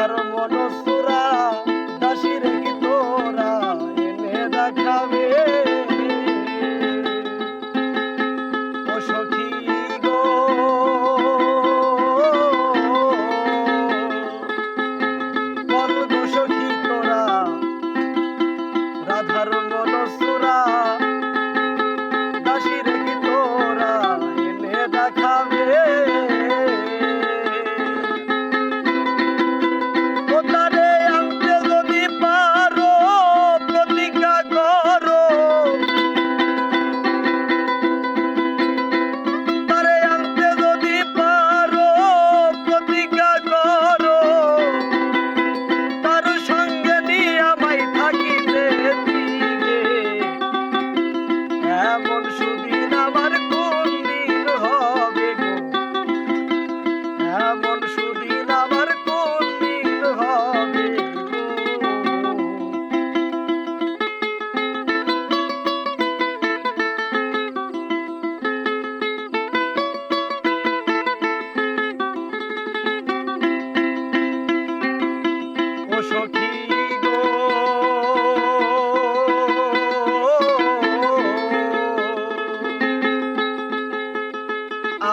রাধার মনসুরা দাসীর কি তোরা এনে দেখাবে ও সখী গো বল গো সখী তোরা রাধার মনসুরা দাসীর কি তোরা এনে দেখাবে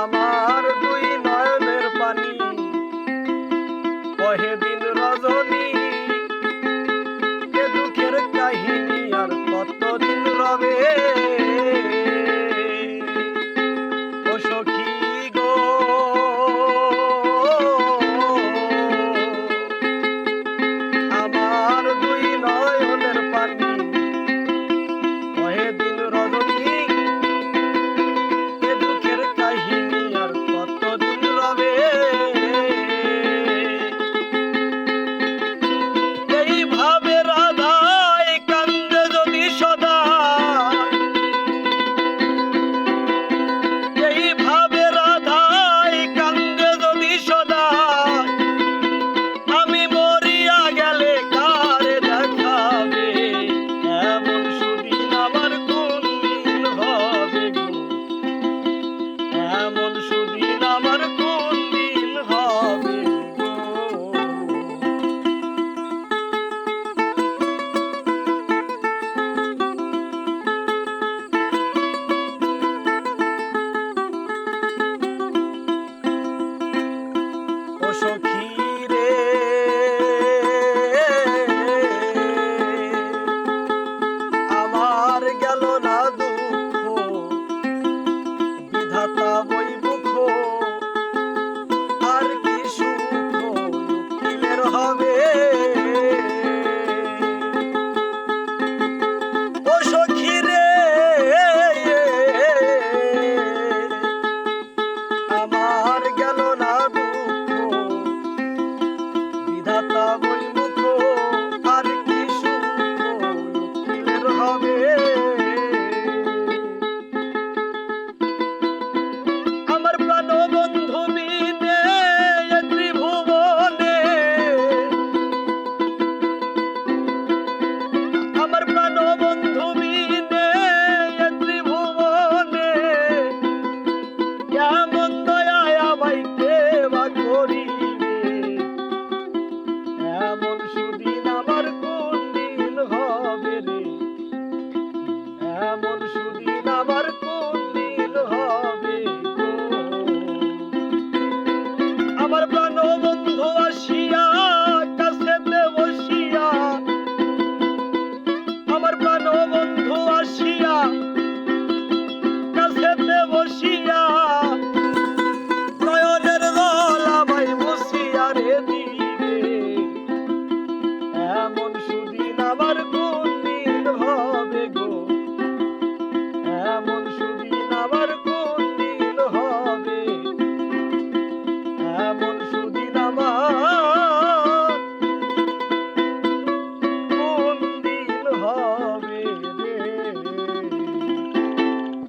আমার দুই নয়নের পানি কহে দিন রজনী এ দুঃখের কাহিনী আর কতদিন রবে ও সখী গো আমার দুই নয়নের পানি কহে দিন রজনী সখী রে আমার গেল না দুঃখ বিধাতা বই মুখ আর কি সুখ উকিলের হবে ও সখী রে আমার গেল না বিধাতা বই মুখ আর কি সুখ উকিলের হবে আমার প্রাণ বন্ধু বিনে ত্রিভুবনে আমার প্রাণ বন্ধু বিনে ত্রিভুবনে কেমন দয়ায় আমায় কেবা করিবে এমন সুদিন আমার কোন দিন হবে রে এমন সুদিন আমার কোন দিন হবে আমার প্রাণ বন্ধু আসিয়া কাছেতে বসিয়া আমার প্রাণ বন্ধু আসিয়া কাছেতে বসিয়া